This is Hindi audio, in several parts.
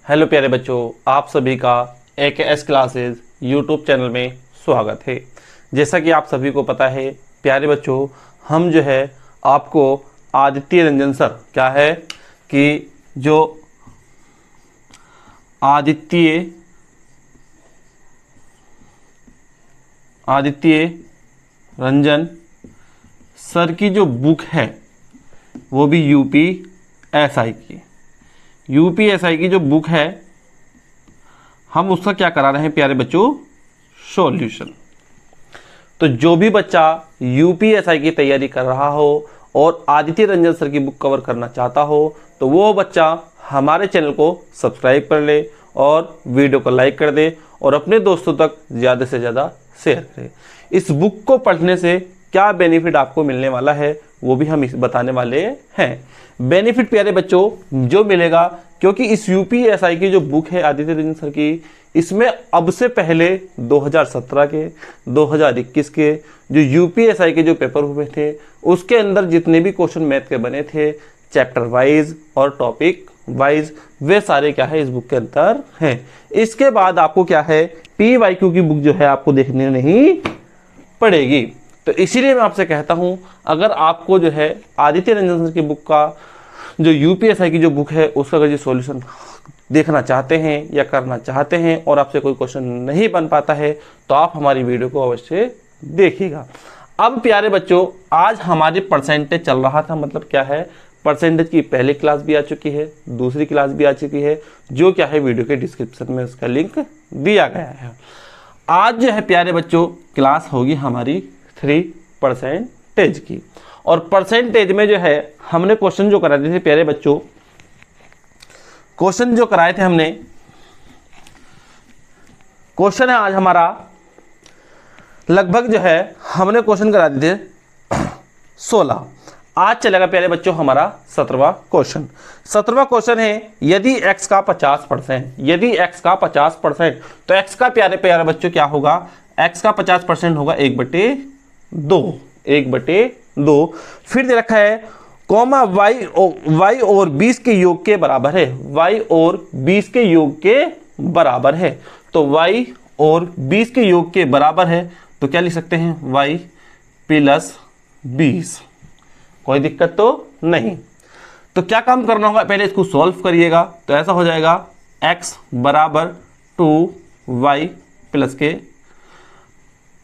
हेलो प्यारे बच्चों, आप सभी का AKS क्लासेस यूट्यूब चैनल में स्वागत है। जैसा कि आप सभी को पता है प्यारे बच्चों, हम जो है आपको आदित्य रंजन सर क्या है कि जो आदित्य रंजन सर की जो बुक है वो भी यूपीएसआई की जो बुक है, हम उसका क्या करा रहे हैं प्यारे बच्चों, सॉल्यूशन। तो जो भी बच्चा यूपीएसआई की तैयारी कर रहा हो और आदित्य रंजन सर की बुक कवर करना चाहता हो तो वो बच्चा हमारे चैनल को सब्सक्राइब कर ले और वीडियो को लाइक कर दे और अपने दोस्तों तक ज़्यादा से ज़्यादा शेयर करे। इस बुक को पढ़ने से क्या बेनिफिट आपको मिलने वाला है वो भी हम बताने वाले हैं। बेनिफिट प्यारे बच्चों जो मिलेगा, क्योंकि इस यूपीएसआई की जो बुक है आदित्य रंजन सर की, इसमें अब से पहले 2017 के 2021 के जो यूपीएसआई के जो पेपर हुए थे उसके अंदर जितने भी क्वेश्चन मैथ के बने थे चैप्टर वाइज और टॉपिक वाइज, वे सारे क्या है इस बुक के अंदर हैं। इसके बाद आपको क्या है PYQ की बुक जो है आपको देखने नहीं पड़ेगी। तो इसीलिए मैं आपसे कहता हूं, अगर आपको जो है आदित्य रंजन सर की बुक का जो यूपीएसआई की जो बुक है उसका अगर जो सॉल्यूशन देखना चाहते हैं या करना चाहते हैं और आपसे कोई क्वेश्चन नहीं बन पाता है तो आप हमारी वीडियो को अवश्य देखिएगा। अब प्यारे बच्चों, आज हमारी परसेंटेज चल रहा था, मतलब क्या है, परसेंटेज की पहली क्लास भी आ चुकी है, दूसरी क्लास भी आ चुकी है, जो क्या है वीडियो के डिस्क्रिप्शन में उसका लिंक दिया गया है। आज जो है प्यारे बच्चों क्लास होगी हमारी 3% की, और परसेंटेज में जो है हमने क्वेश्चन जो कराए थे प्यारे बच्चों, क्वेश्चन जो कराए थे हमने, क्वेश्चन है आज हमारा लगभग जो है हमने क्वेश्चन करा दिए थे 16। आज चलेगा प्यारे बच्चों हमारा 17वां क्वेश्चन। 17वां क्वेश्चन है यदि x का 50%, तो x का प्यारे प्यारे बच्चों क्या होगा, x का 50% होगा 1/2। फिर दे रखा है कॉमा y और 20 के योग के बराबर है, y और 20 के योग के बराबर है। तो y और 20 के योग के बराबर है तो क्या लिख सकते हैं, y + 20। कोई दिक्कत तो नहीं। तो क्या काम करना होगा, पहले इसको सॉल्व करिएगा। तो ऐसा हो जाएगा x = 2y + के,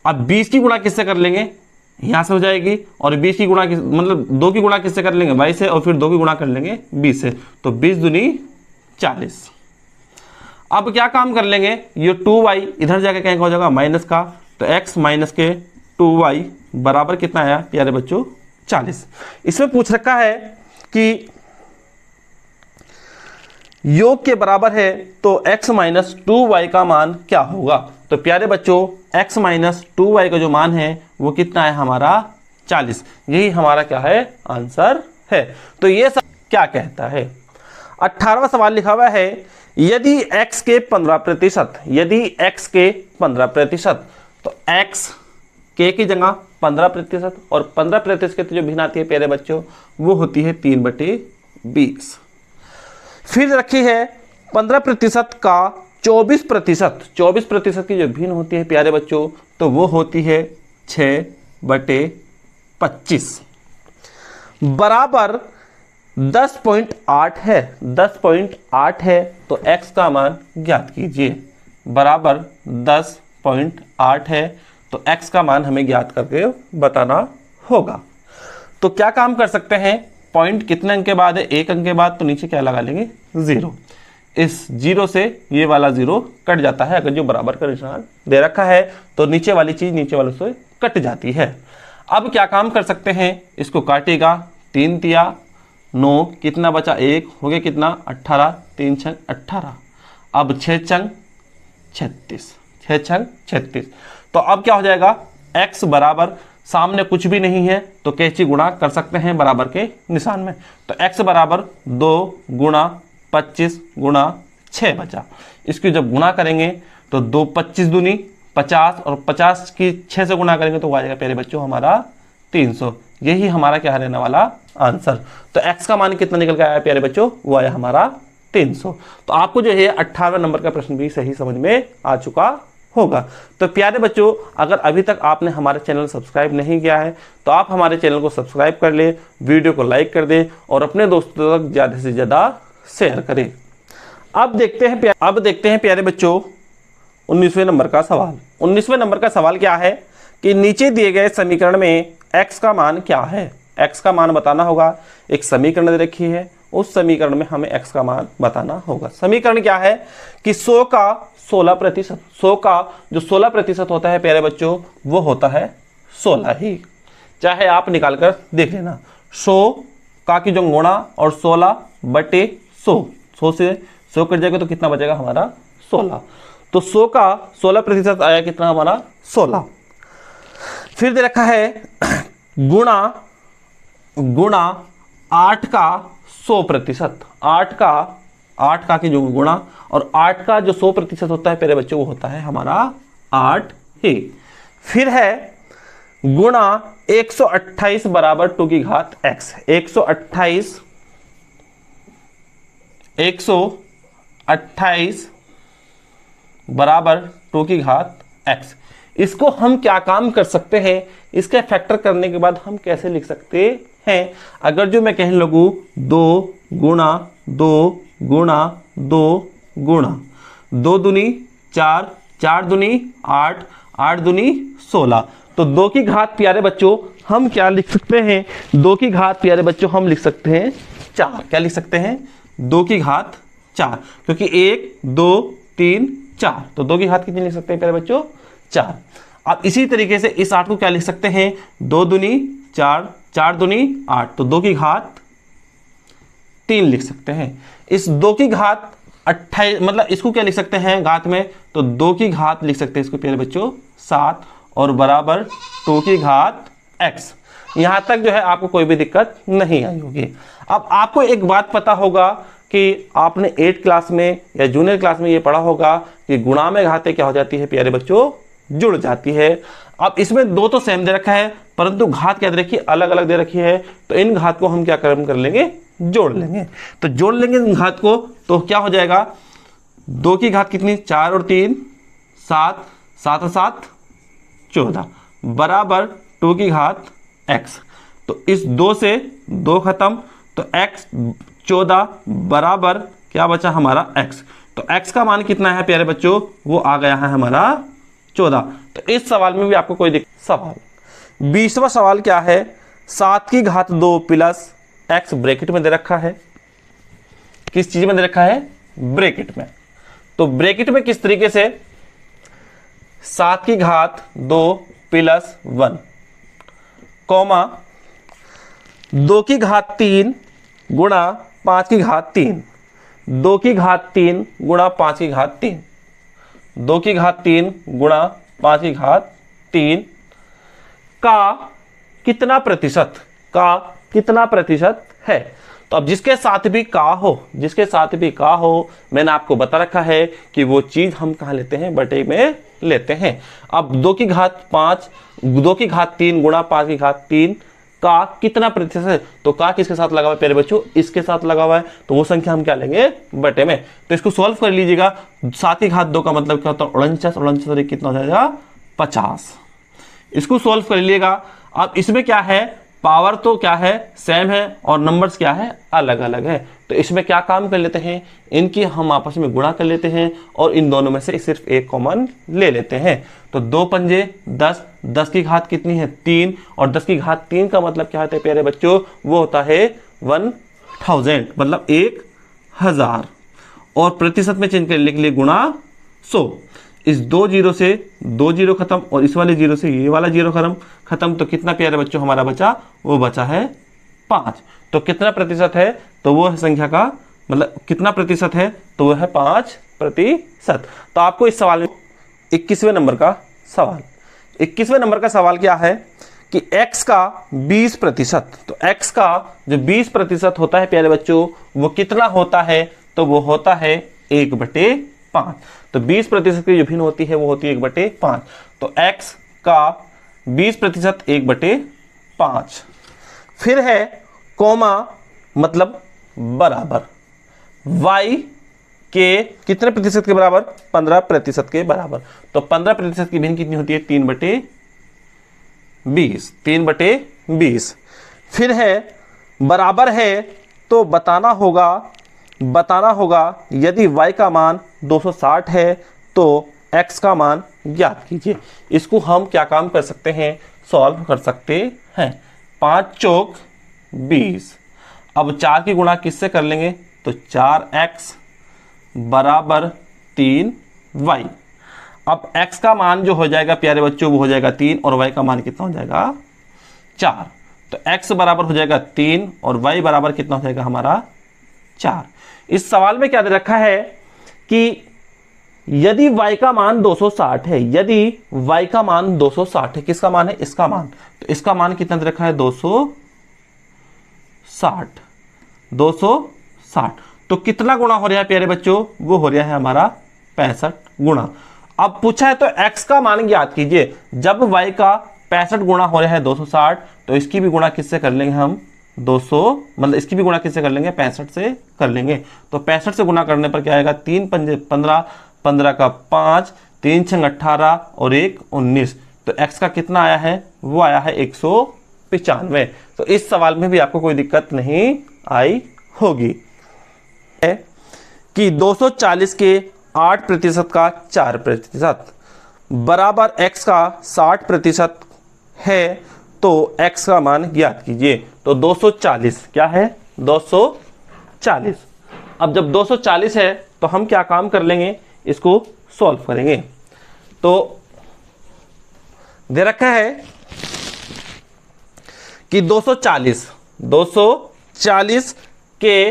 अब 20 की गुणा किससे कर लेंगे, यहां से हो जाएगी, और 20 की गुणा मतलब 2 की गुणा किससे कर लेंगे, y से, और फिर 2 की गुणा कर लेंगे 20 से, तो 20 दूनी 40। अब क्या काम कर लेंगे, ये 2y इधर जाके कहीं हो जाएगा माइनस का, तो x - के 2y बराबर कितना आया प्यारे बच्चों, 40। इसमें पूछ रखा है कि योग के बराबर है तो x - 2y का मान क्या होगा। तो प्यारे बच्चों x - 2y का जो मान है वो कितना है हमारा, 40। यही हमारा क्या है, आंसर है। तो ये सब क्या कहता है, 18वां सवाल लिखा हुआ है यदि x के 15%, यदि x के 15%, तो x के की जगह 15% और 15% जो भिन्न आती है प्यारे बच्चों वो होती है 3/20। फिर रखी है 15% का 24% की जो भिन्न होती है प्यारे बच्चों तो वो होती है 6/25 बराबर 10.8 है, 10.8 है। तो x का मान ज्ञात कीजिए, बराबर 10.8 है तो x का मान हमें ज्ञात करके बताना होगा। तो क्या काम कर सकते हैं, पॉइंट कितने अंक के बाद है, 1 अंक के बाद, तो नीचे क्या लगा लेंगे, 0। इस 0 से ये वाला 0 कट जाता है, अगर जो बराबर का निशान दे रखा है तो नीचे वाली चीज नीचे वाले से कट जाती है। अब क्या काम कर सकते हैं, इसको काटेगा, 3 तिया 9, कितना बचा, 1 हो गया कितना, 18, 3 छंग 18, अब 6 छंग 36, 6 छंग 36। तो अब क्या हो जाएगा, x बराबर, सामने कुछ भी नहीं है तो कैंची गुणा कर सकते हैं बराबर के निशान में, तो x बराबर 2 × 25 × 6 बचा। इसकी जब गुणा करेंगे तो 2 25 दूनी 50 और 50 की 6 से गुणा करेंगे तो आ जाएगा प्यारे बच्चों हमारा 300। यही हमारा क्या रहने वाला आंसर। तो x का मान कितना निकल के आया प्यारे बच्चों, वो आया हमारा 300। तो आपको जो है 58 नंबर का प्रश्न भी सही समझ में आ चुका होगा। तो प्यारे बच्चों, अगर अभी तक आपने हमारे चैनल सब्सक्राइब नहीं किया है तो आप हमारे चैनल को सब्सक्राइब कर ले, वीडियो को लाइक कर दें और अपने दोस्तों तक ज़्यादा से ज़्यादा शेयर करें। अब देखते हैं प्यारे बच्चों 19वें नंबर का सवाल। 19वें नंबर का सवाल क्या है कि नीचे दिए गए समीकरण में x का मान क्या है। x का मान बताना होगा। एक समीकरण दे रखी है, उस समीकरण में हमें x का मान बताना होगा। समीकरण क्या है कि 100 का 16%, 100 का जो 16% होता है प्यारे बच्चों वो होता है 16 ही। चाहे आप निकाल कर देख लेना। 100 का की जो गुणा और 16 बटे 100, 100 से 100 कट जाएगा तो कितना बचेगा हमारा 16। तो 100 का 16% आया कितना हमारा 16। फिर दे रखा है गुणा 8 का 100%, 8 का की जो गुणा और 8 का जो 100% होता है प्यारे बच्चों वो होता है हमारा 8 ही। फिर है गुणा 128 बराबर 2 की घात x। 128 बराबर 2 की घात x। इसको हम क्या काम कर सकते हैं, इसके फैक्टर करने के बाद हम कैसे लिख सकते हैं। अगर जो मैं कह लगूँ 2 गुणा 2 गुणा 2 गुणा 2 दूनी 4, 4 दूनी 8, 8 दूनी 16, तो 2 की घात प्यारे बच्चों हम क्या लिख सकते हैं, 2 की घात प्यारे बच्चों हम लिख सकते हैं 4। क्या लिख सकते हैं 2 की घात 4, क्योंकि 1 2 3 4, तो 2 की घात कितनी लिख सकते हैं प्यारे बच्चों 4। अब इसी तरीके से इस 8 को क्या लिख सकते हैं 2 दूनी 4, 4 दूनी 8, तो 2 की घात 3 लिख सकते हैं। इस 2 की घात 28 मतलब इसको क्या लिख सकते हैं घात में, तो 2 की घात लिख सकते हैं इसको प्यारे बच्चों 7 और बराबर 2 की घात x। यहां तक जो है आपको कोई भी दिक्कत नहीं आई होगी। अब आपको एक बात पता होगा कि आपने 8 क्लास में या जूनियर क्लास में ये पढ़ा होगा कि गुणा में घातें क्या हो जाती है प्यारे बच्चों जुड़ जाती है। अब इसमें 2 तो सेम दे रखा है परंतु घात क्या दे रखी है अलग अलग दे रखी है, तो इन घात को हम क्या कर लेंगे जोड़ लेंगे। तो जोड़ लेंगे इन घात को तो क्या हो जाएगा 2 की घात कितनी 4 और 3 7, 7 और 7 14 बराबर 2 की घात x। तो इस 2 से 2 खत्म, तो x 14 बराबर क्या बचा हमारा x। तो x का मान कितना है प्यारे बच्चों वो आ गया है हमारा 14। तो इस सवाल में भी आपको कोई दिक्कत। सवाल 20वां सवाल क्या है 7 की घात 2 प्लस x ब्रैकेट में दे रखा है। किस चीज में दे रखा है ब्रैकेट में। तो ब्रैकेट में किस तरीके से 7 की घात 2 प्लस 1 कॉमा 2 की घात 3 गुणा 5 की घात 3, 2 की घात 3 गुणा 5 की घात 3, 2 की घात 3 गुणा 5 की घात 3 का कितना प्रतिशत है। तो अब जिसके साथ भी का हो मैंने आपको बता रखा है कि वो चीज हम कहां लेते हैं बटे में लेते हैं। अब 2 की घात 5 2 की घात 3 गुणा 5 की घात 3 का कितना प्रतिशत है, तो का किसके साथ लगा हुआ है प्यारे बच्चों इसके साथ लगा हुआ है, तो वो संख्या हम क्या लेंगे बटे में। तो इसको सॉल्व कर लीजिएगा। 7 की घात 2 का मतलब क्या होता है 49 कितना हो जाएगा 50। इसको सॉल्व कर लीजिएगा। अब इसमें क्या है पावर तो क्या है सेम है और नंबर्स क्या है अलग अलग है, तो इसमें क्या काम कर लेते हैं इनकी हम आपस में गुणा कर लेते हैं और इन दोनों में से सिर्फ एक कॉमन ले लेते हैं। तो 2 पंजे 10, 10 की घात कितनी है 3 और 10 की घात 3 का मतलब क्या होता है प्यारे बच्चों वो होता है 1000 मतलब 1000 और प्रतिशत में चेंज कर लिख लिए गुणा 100। इस 2 जीरो से 2 जीरो खत्म और इस वाले जीरो से ये वाला जीरो खत्म, तो कितना प्यारे बच्चों हमारा बचा वो बचा है 5। तो कितना प्रतिशत है तो वो है संख्या का मतलब कितना प्रतिशत है तो वो है 5%। तो आपको इस सवाल में 21वें नंबर का सवाल 21वें नंबर का सवाल क्या है कि x का 20%, तो x का जो 20% होता है प्यारे बच्चों वो कितना होता है, तो वो होता है 1/5। तो 20% की जो भिन्न होती है वो होती है 1/5। तो x का 20% 1/5। फिर है कॉमा मतलब बराबर, y के कितने प्रतिशत के बराबर? 15% के बराबर। तो 15% की भिन्न कितनी होती है? 3/20। 3/20। फिर है बराबर है, तो बताना होगा यदि y का मान 260 है तो x का मान ज्ञात कीजिए। इसको हम क्या काम कर सकते हैं? सॉल्व कर सकते हैं। 5 चौक 20। अब 4 की गुणा किससे कर लेंगे? तो 4x बराबर 3y। अब x का मान जो हो जाएगा प्यारे बच्चों वो हो जाएगा 3 और y का मान कितना हो जाएगा? 4। तो x बराबर हो जाएगा 3 और y बराबर कितना हो जाएगा हमारा? 4। इस सवाल में क्या दे रखा है कि यदि y का मान 260 है, यदि y का मान 260 है, किसका मान है? इसका मान। तो इसका मान कितना दे रखा है? 260। 260। तो कितना गुणा हो रहा है प्यारे बच्चों? वो हो रहा है हमारा 65 गुणा। अब पूछा है तो x का मान ज्ञात कीजिए। जब y का 65 गुणा हो रहा है 260, तो इसकी भी गुणा किससे कर लेंगे हम? 200, मतलब इसकी भी गुणा किससे कर लेंगे? 65 से कर लेंगे। तो 65 से गुणा करने पर क्या आएगा? 3 पंजे 15, 15 का 5, 3 छंग 18 और 1 19। तो x का कितना आया है? वो आया है 195। तो इस सवाल में भी आपको कोई दिक्कत नहीं आई होगी। कि 240 के 8% का 4% बराबर x का 60% है, तो x का मान ज्ञात कीजिए। तो 240 क्या है? 240। अब जब 240 है तो हम क्या काम कर लेंगे? इसको सॉल्व करेंगे। तो दे रखा है कि 240 के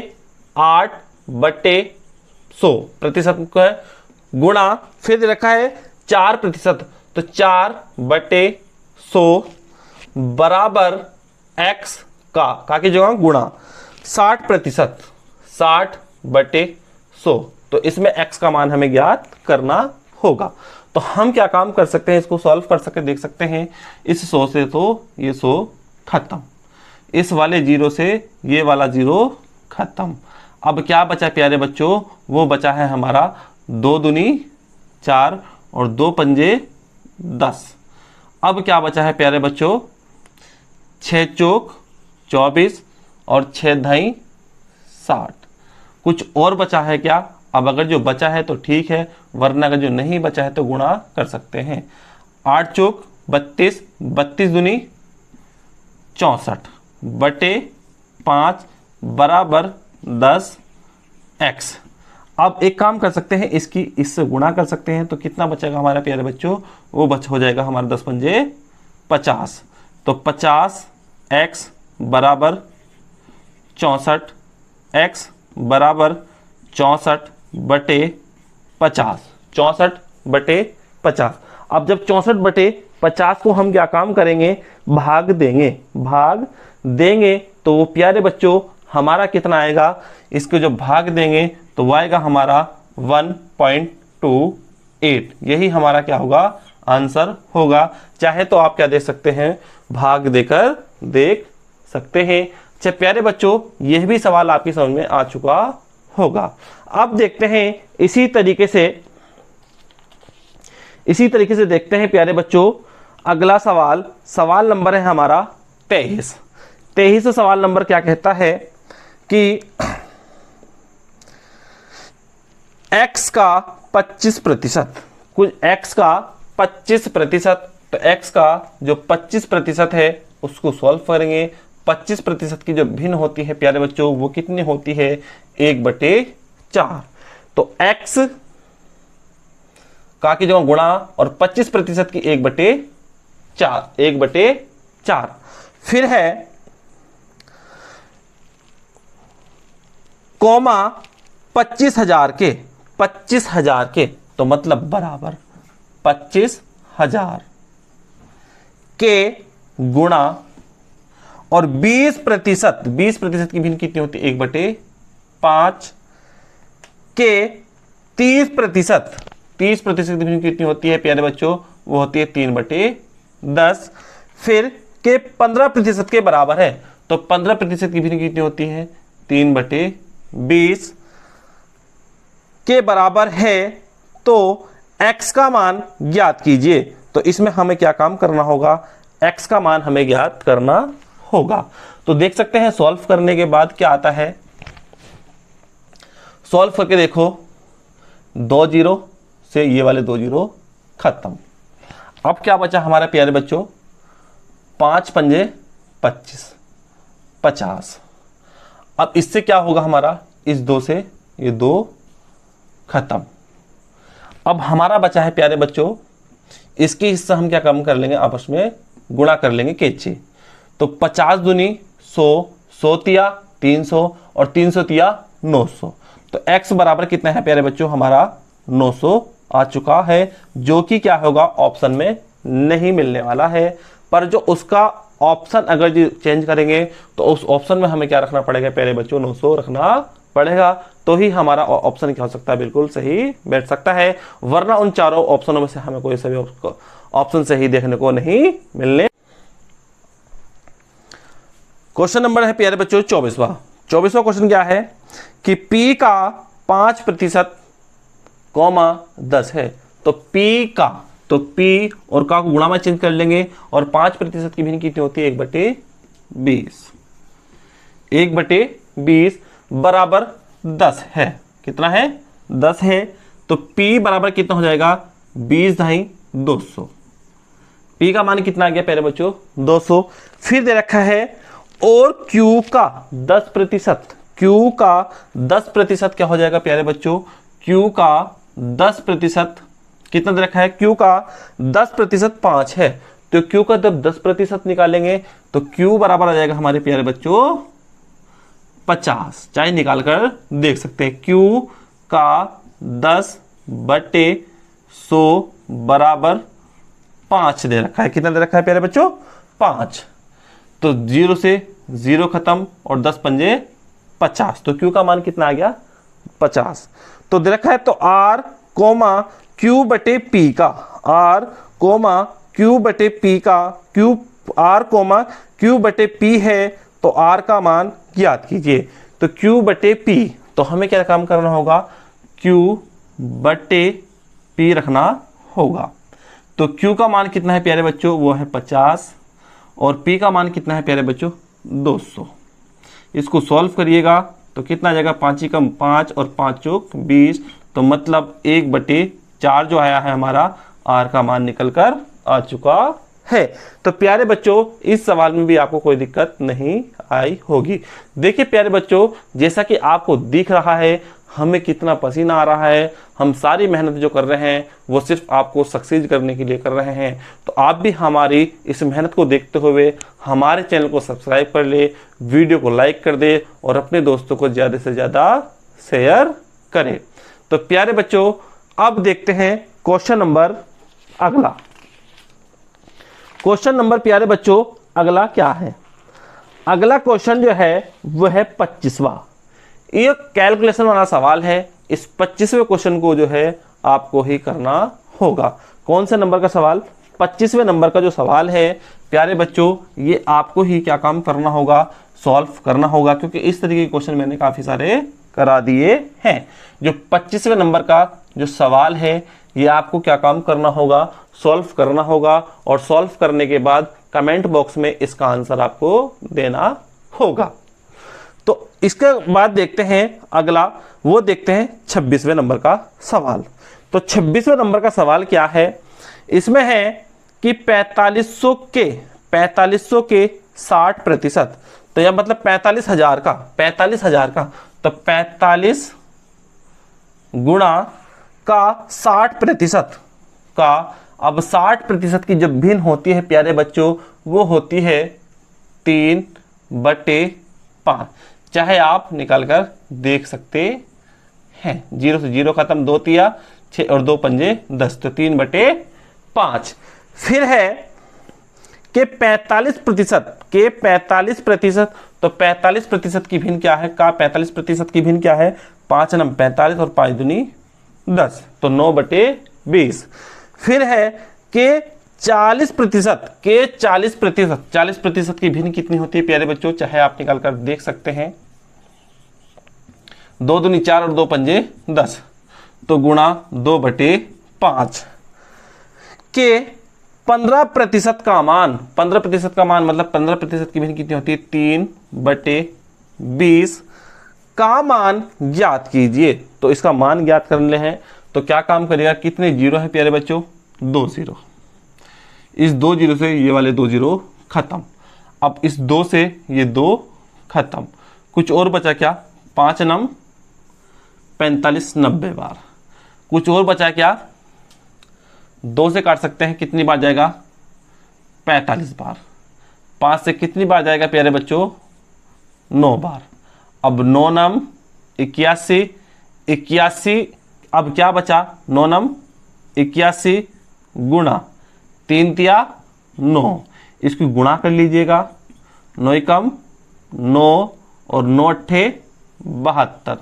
8/100 प्रतिशत को है गुणा, फिर दे रखा है 4%, तो 4/100 बराबर x का की जगह गुणा 60%, 60/100। तो इसमें x का मान हमें ज्ञात करना होगा। तो हम क्या काम कर सकते हैं? इसको सॉल्व कर सकते, देख सकते हैं। इस 100 से तो ये 100 खत्म, इस वाले 0 से ये वाला 0 खत्म। अब क्या बचा प्यारे बच्चों? वो बचा है हमारा 2 दूनी 4 और 2 पंजे 10। अब क्या बचा है प्यारे बच्चों? 6 चौक 24 और 6 धाई 60। कुछ और बचा है क्या? अब अगर जो बचा है तो ठीक है, वरना अगर जो नहीं बचा है तो गुणा कर सकते हैं। 8 चौक 32, 32 दूनी 64 बटे 5 बराबर 10x। अब एक काम कर सकते हैं, इसकी इससे गुणा कर सकते हैं। तो कितना बचेगा हमारा प्यारे बच्चों? वो हो जाएगा हमारा 10 पंजे 50। तो 50x बराबर 64, x बराबर 64 बटे 50, 64/50। अब जब 64/50 को हम क्या काम करेंगे? भाग देंगे तो वो प्यारे बच्चों हमारा कितना आएगा? इसको जब भाग देंगे तो वो आएगा हमारा 1.28। यही हमारा क्या होगा? आंसर होगा। चाहे तो आप क्या दे सकते हैं? भाग देकर देख सकते हैं। अच्छा प्यारे बच्चों, यह भी सवाल आपकी समझ में आ चुका होगा। अब देखते हैं इसी तरीके से देखते हैं प्यारे बच्चों अगला सवाल। सवाल नंबर है हमारा 23। 23 सवाल नंबर क्या कहता है कि x का 25%, कुछ x का 25%, तो x का जो 25% है उसको सॉल्व करेंगे। 25% की जो भिन्न होती है प्यारे बच्चों वो कितनी होती है? 1/4। तो x का की जगह गुणा और 25% की 1/4। फिर है कॉमा 25,000 के, तो मतलब बराबर 25,000 के गुणा और 20% की भिन्न कितनी होती है? 1/5 के 30% की भिन्न कितनी होती है प्यारे बच्चों? वो होती है 3/10। फिर के 15% के बराबर है, तो 15% की भिन्न कितनी होती है? 3/20। के बराबर है तो x का मान ज्ञात कीजिए। तो इसमें हमें क्या काम करना होगा, x का मान हमें ज्ञात करना होगा। तो देख सकते हैं सॉल्व करने के बाद क्या आता है, सॉल्व करके देखो, 2 जीरो से ये वाले 2 जीरो खत्म। अब क्या बचा हमारे प्यारे बच्चों, 5 पंजे 25, 50। अब इससे क्या होगा हमारा, इस 2 से ये 2 खत्म। अब हमारा बचा है प्यारे बच्चों, इसकी हिस्सा हम क्या कम कर लेंगे, आपस में गुणा कर लेंगे केचे। तो 50 दूनी 100, 100 तिया 300 और 300 तिया 900। तो x बराबर कितना है प्यारे बच्चों, हमारा 900 आ चुका है, जो कि क्या होगा, ऑप्शन में नहीं मिलने वाला है। पर जो उसका ऑप्शन अगर जी चेंज करेंगे तो उस ऑप्शन में हमें क्या रखना पड़ेगा प्यारे बच्चों, 900 रखना पड़ेगा। तो ही हमारा ऑप्शन क्या हो सकता है, बिल्कुल सही बैठ सकता है। वरना उन चारों ऑप्शनों में से हमें कोई सा भी ऑप्शन सही देखने को नहीं मिलने। क्वेश्चन नंबर है प्यारे बच्चों 24वां। 24वां क्वेश्चन क्या है कि P का 5% कॉमा 10 है। तो P का, तो P और का को गुणा में चेंज कर लेंगे और 5% की भिन्न कितनी होती है, 1/20। 1/20 बराबर 10 है। कितना है, 10 है। तो P बराबर कितना हो जाएगा, 20 ढाई 200। P का मान कितना आ गया प्यारे बच्चों, 200। फिर दे रखा है और Q का 10%, Q का 10% क्या हो जाएगा प्यारे बच्चों, Q का 10% कितना दे रखा है, Q का 10% 5 है। तो Q का जब 10% निकालेंगे तो Q बराबर आ जाएगा हमारे प्यारे बच्चों 50। चाहे निकाल कर देख सकते हैं, Q का 10/100 बराबर 5 दे रखा है। कितना दे रखा है प्यारे बच्चों, 5। तो 0 से 0 खत्म और 10 पंजे 50। तो Q का मान कितना आ गया, 50। तो दे रखा है तो R कोमा Q/P का, R कोमा Q/P का, R कोमा Q/P है तो R का मान ज्ञात कीजिए। तो Q/P, तो हमें क्या काम करना होगा, Q/P रखना होगा। तो Q का मान कितना है प्यारे बच्चों, वो है 50 और P का मान कितना है प्यारे बच्चों, 200। इसको सॉल्व करिएगा तो कितना आ जाएगा, 5 ही कम 5 और 5 चौक 20। तो मतलब 1/4 जो आया है हमारा, R का मान निकल कर आ चुका है। तो प्यारे बच्चों इस सवाल में भी आपको कोई दिक्कत नहीं आई होगी। देखिए प्यारे बच्चों, जैसा कि आपको दिख रहा है हमें कितना पसीना आ रहा है, हम सारी मेहनत जो कर रहे हैं वो सिर्फ आपको सक्सीड करने के लिए कर रहे हैं। तो आप भी हमारी इस मेहनत को देखते हुए हमारे चैनल को सब्सक्राइब कर ले, वीडियो को लाइक कर दे और अपने दोस्तों को ज़्यादा से ज़्यादा शेयर करें। तो प्यारे बच्चों अब देखते हैं क्वेश्चन नंबर अगला। क्वेश्चन नंबर प्यारे बच्चों अगला क्या है, अगला क्वेश्चन जो है वो है 25वां। ये कैलकुलेशन वाला सवाल है। इस 25वें क्वेश्चन को जो है आपको ही करना होगा। कौन से नंबर का सवाल, 25वें नंबर का जो सवाल है प्यारे बच्चों, ये आपको ही क्या काम करना होगा, सॉल्व करना होगा। क्योंकि इस तरीके के क्वेश्चन मैंने काफी सारे करा दिए हैं। जो 25वें नंबर का जो सवाल है ये आपको क्या काम करना होगा, सॉल्व करना होगा। और सॉल्व करने के बाद कमेंट बॉक्स में इसका आंसर आपको देना होगा। तो इसके बाद देखते हैं अगला, वो देखते हैं 26वें नंबर का सवाल। तो 26वें नंबर का सवाल क्या है, इसमें है कि 4500 के 60%, तो यह मतलब 45,000 का, 45,000 का, तो 45 गुणा का 60% का। अब 60% की जब भिन्न होती है प्यारे बच्चों वो होती है 3/5। चाहे आप निकाल कर देख सकते हैं। 0 से 0 खत्म, 2 तिया 6 और 2 पंजे 10, तो 3/5। फिर है कि 45%, तो 45% की भिन्न क्या है, का 45% की भिन्न क्या है, 5 नम 45 और 5 दूनी 10, तो 9/20। फिर है कि 40% की भिन्न कितनी होती है प्यारे बच्चों, चाहे आप निकाल कर देख सकते हैं। 2 दूनी 4 और 2 पंजे 10, तो गुणा 2/5 के 15% का मान, 15% का मान मतलब 15% की वैल्यू कितनी होती है 3/20 का मान ज्ञात कीजिए। तो इसका मान ज्ञात करने हैं तो क्या काम करेगा, कितने जीरो है प्यारे बच्चों, 2 जीरो। इस 2 जीरो से ये वाले 2 जीरो खत्म। अब इस 2 से ये 2 खत्म, कुछ और बचा क्या, 5 नम 45 90 बार। कुछ और बचा क्या, 2 से काट सकते हैं, कितनी बार जाएगा 45 बार। 5 से कितनी बार जाएगा प्यारे बच्चों, 9 बार। अब 9 नम 81, 81 अब क्या बचा, 9 नम 81 गुणा 3 तिया 9, इसकी गुणा कर लीजिएगा, 9 एकम 9 और 9 अट्ठे 72।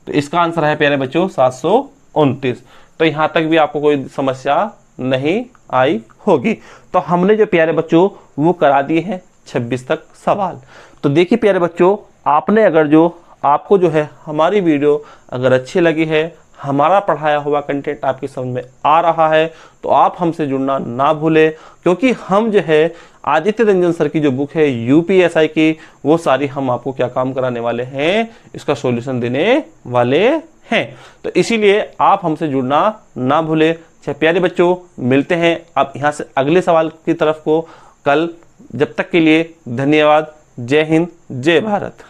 तो इसका आंसर है प्यारे बच्चों 729। तो यहां तक भी आपको कोई समस्या नहीं आई होगी। तो हमने जो प्यारे बच्चों वो करा दिए हैं 26 तक सवाल। तो देखिए प्यारे बच्चों, आपने अगर जो आपको जो है हमारी वीडियो अगर अच्छी लगी है, हमारा पढ़ाया हुआ कंटेंट आपकी समझ में आ रहा है, तो आप हमसे जुड़ना ना भूलें, क्योंकि हम जो है आदित्य रंजन सर की जो बुक है यूपीएसआई की, वो सारी हम आपको क्या काम कराने वाले हैं, इसका सॉल्यूशन देने वाले हैं। तो इसीलिए आप हमसे जुड़ना ना भूलें। प्यारे बच्चों, मिलते हैं अब यहाँ से अगले सवाल की तरफ को कल। जब तक के लिए धन्यवाद। जय हिंद, जय भारत।